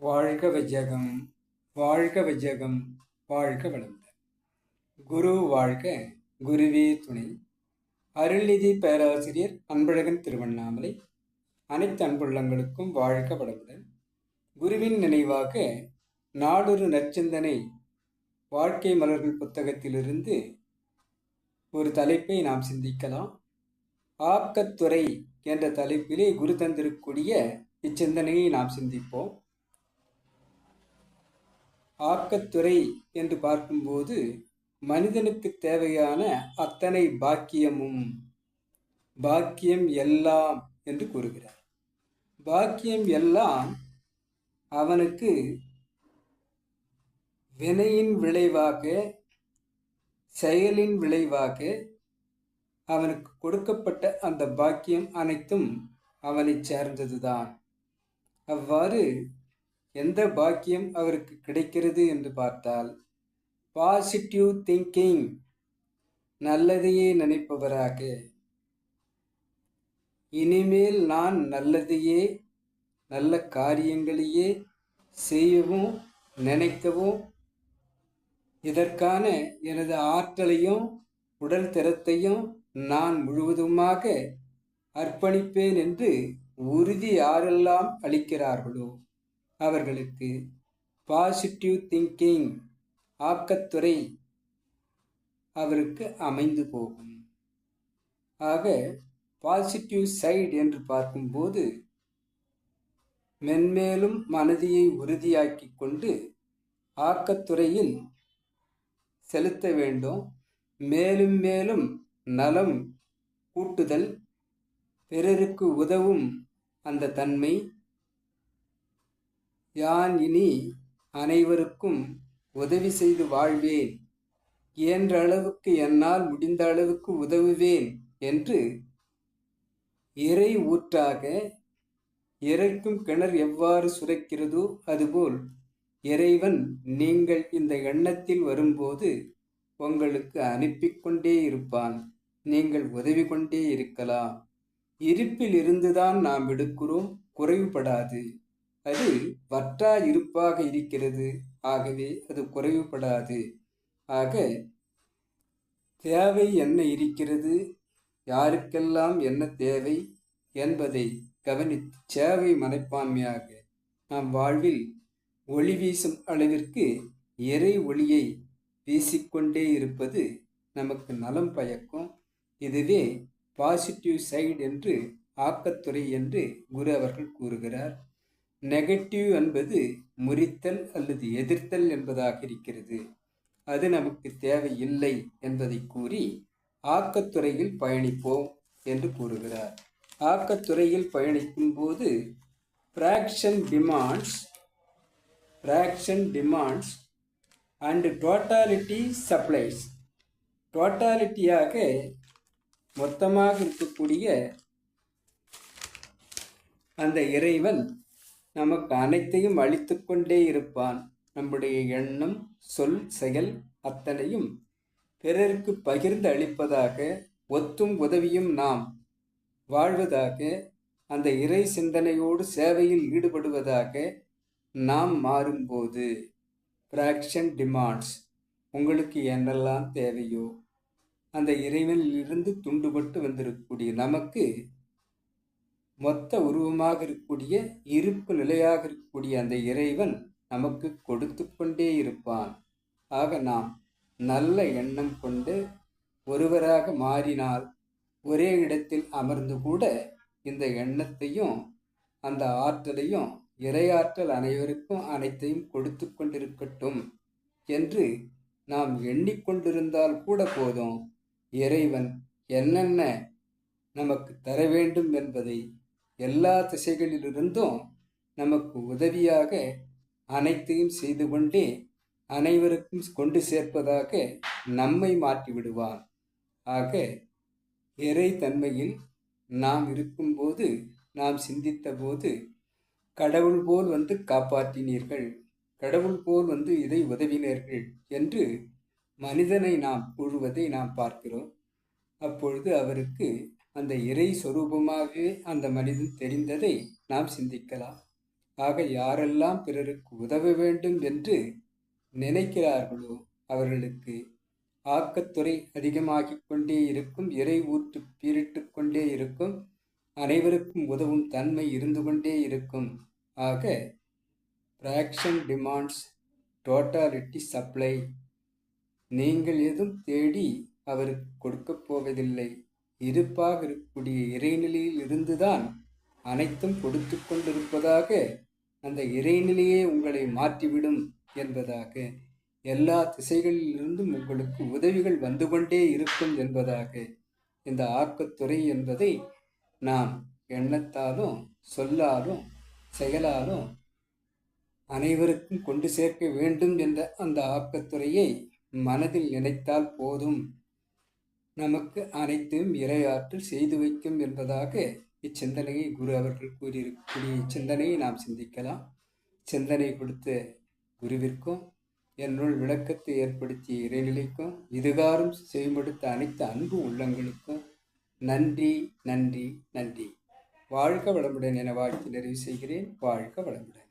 வாழ்க வையகம், வாழ்க வையகம், வாழ்க வளமுடன். குரு வாழ்க, குருவே துணை. அருள்நிதி பேராசிரியர் அன்பழகன் திருவண்ணாமலை. அனைத்து அன்புள்ளங்களுக்கும் வாழ்க வளமுடன். குருவின் நினைவாக நாளொரு நற்சிந்தனை வாழ்க்கை மலர்கள் புத்தகத்திலிருந்து ஒரு தலைப்பை நாம் சிந்திக்கலாம். ஆக்கத்துறை என்ற தலைப்பிலே குரு தந்திருக்கூடிய இச்சிந்தனையை நாம் சிந்திப்போம். ஆக்கத்துறை என்று பார்க்கும்போது மனிதனுக்கு தேவையான அத்தனை பாக்கியமும் பாக்கியம் எல்லாம் என்று கூறுகிறார். பாக்கியம் எல்லாம் அவனுக்கு வினையின் விளைவாக, செயலின் விளைவாக அவனுக்கு கொடுக்கப்பட்ட அந்த பாக்கியம் அனைத்தும் அவனை சேர்ந்ததுதான். அவ்வாறு எந்த பாக்கியம் அவருக்கு கிடைக்கிறது என்று பார்த்தால், பாசிட்டிவ் திங்கிங், நல்லதையே நினைப்பவராக, இனிமேல் நான் நல்லதையே, நல்ல காரியங்களையே செய்யவும் நினைக்கவும், இதற்கான எனது ஆற்றலையும் உடல் திறத்தையும் நான் முழுவதுமாக அர்ப்பணிப்பேன் என்று உறுதி யாரெல்லாம் அளிக்கிறார்களோ அவர்களுக்கு பாசிட்டிவ் திங்கிங், ஆக்கத்துறை அவருக்கு அமைந்து போகும். ஆக பாசிட்டிவ் சைடு என்று பார்க்கும்போது மென்மேலும் மனதியை உறுதியாக்கி கொண்டு ஆக்கத்துறையில் செலுத்த வேண்டும். மேலும் மேலும் நலம் கூட்டுதல், பிறருக்கு உதவும் அந்த தன்மை, யான் இனி அனைவருக்கும் உதவி செய்து வாழ்வேன், இயன்ற அளவுக்கு என்னால் முடிந்த அளவுக்கு உதவுவேன் என்று இறை ஊற்றாக, இறைக்கும் கிணறு எவ்வாறு சுரக்கிறதோ அதுபோல் இறைவன் நீங்கள் இந்த எண்ணத்தில் வரும்போது உங்களுக்கு அனுப்பிக்கொண்டே இருப்பான். நீங்கள் உதவி கொண்டே இருக்கலாம். இருப்பில் இருந்துதான் நாம் எடுக்கிறோம், குறைவுபடாது. அது வற்றா இருப்பாக இருக்கிறது, ஆகவே அது குறைவுபடாது. ஆக தேவை என்ன இருக்கிறது, யாருக்கெல்லாம் என்ன தேவை என்பதை கவனித்து சேவை மனப்பான்மையாக நாம் வாழ்வில் ஒளி வீசும் அளவிற்கு இறை ஒளியை வீசிக்கொண்டே இருப்பது நமக்கு நலம் பயக்கும். இதுவே பாசிட்டிவ் சைடு என்று, ஆக்கத்துறை என்று குரு அவர்கள் கூறுகிறார். நெகட்டிவ் என்பது முறித்தல் அல்லது எதிர்த்தல் என்பதாக இருக்கிறது. அது நமக்கு தேவையில்லை என்பதை கூறி ஆக்கத்துறையில் பயணிப்போம் என்று கூறுகிறார். ஆக்கத்துறையில் பயணிக்கும் போது fraction demands and totality supplies. டோட்டாலிட்டியாக மொத்தமாக இருக்கக்கூடிய அந்த இறைவன் நமக்கு அனைத்தையும் அளித்து கொண்டே இருப்பான். நம்முடைய எண்ணம், சொல், செயல் அத்தனையும் பிறருக்கு பகிர்ந்து அளிப்பதாக, ஒத்தும் உதவியும் நாம் வாழ்வதாக, அந்த இறை சிந்தனையோடு சேவையில் ஈடுபடுவதாக நாம் மாறும்போது ஃப்ராக்ஷன் டிமாண்ட்ஸ், உங்களுக்கு என்னெல்லாம் தேவையோ அந்த இறைவனிலிருந்து துண்டுபட்டு வந்திருக்கக்கூடிய நமக்கு மொத்த உருவமாக இருக்கக்கூடிய, இருப்பு நிலையாக இருக்கக்கூடிய அந்த இறைவன் நமக்கு கொடுத்து கொண்டே இருப்பான். ஆக நாம் நல்ல எண்ணம் கொண்டு ஒருவராக மாறினால், ஒரே இடத்தில் அமர்ந்து கூட இந்த எண்ணத்தையும் அந்த ஆற்றலையும், இறையாற்றல் அனைவருக்கும் அனைத்தையும் கொடுத்து கொண்டிருக்கட்டும் என்று நாம் எண்ணிக்கொண்டிருந்தால் கூட போதும். இறைவன் என்னென்ன நமக்கு தர வேண்டும் என்பதை எல்லா திசைகளிலிருந்தும் நமக்கு உதவியாக அனைத்தையும் செய்து கொண்டே அனைவருக்கும் கொண்டு சேர்ப்பதாக நம்மை மாற்றி விடுவான். ஆக இறை தன்மையில் நாம் இருக்கும்போது, நாம் சிந்தித்த போது, கடவுள் போல் வந்து காப்பாற்றினீர்கள், கடவுள் போல் வந்து இதை உதவினீர்கள் என்று மனிதனை நாம் கூறுவதை நாம் பார்க்கிறோம். அப்பொழுது அவருக்கு அந்த இறை சொரூபமாகவே அந்த மனிதன் தெரிந்ததை நாம் சிந்திக்கலாம். ஆக யாரெல்லாம் பிறருக்கு உதவ வேண்டும் என்று நினைக்கிறார்களோ அவர்களுக்கு ஆக்கத்துறை அதிகமாகிக் கொண்டே இருக்கும், இறை ஊற்று பீரிட்டு கொண்டே இருக்கும், அனைவருக்கும் உதவும் தன்மை இருந்து கொண்டே இருக்கும். ஆக ஃப்ராக்ஷன் டிமாண்ட்ஸ் டோட்டாலிட்டி சப்ளை. நீங்கள் எதுவும் தேடி அவருக்கு கொடுக்கப் போவதில்லை. இருப்பாக இருக்கக்கூடிய இறைநிலையில் இருந்துதான் அனைத்தும் கொடுத்து கொண்டிருப்பதாக, அந்த இறைநிலையே உங்களை மாற்றிவிடும் என்பதாக, எல்லா திசைகளிலிருந்தும் உங்களுக்கு உதவிகள் வந்து கொண்டே இருக்கும் என்பதாக, இந்த ஆக்கத்துறை என்பதை நாம் எண்ணத்தாலும் சொல்லாலும் செயலாலும் அனைவருக்கும் கொண்டு சேர்க்க வேண்டும் என்ற அந்த ஆக்கத்துறையை மனதில் நினைத்தால் போதும், நமக்கு அனைத்தையும் இறையாற்றல் செய்து வைக்கும் என்பதாக இச்சிந்தனையை குரு அவர்கள் கூறியிருக்கக்கூடிய இச்சிந்தனையை நாம் சிந்திக்கலாம். சிந்தனை கொடுத்த குருவிற்கும், என்னுள் விளக்கத்தை ஏற்படுத்திய இறைநிலைக்கும், இதுகாரும் செய்மடுத்த அனைத்து அன்பு உள்ளங்களுக்கும் நன்றி, நன்றி, நன்றி. வாழ்க வளமுடன் என வாழ்த்து நிறைவு செய்கிறேன். வாழ்க வளமுடன்.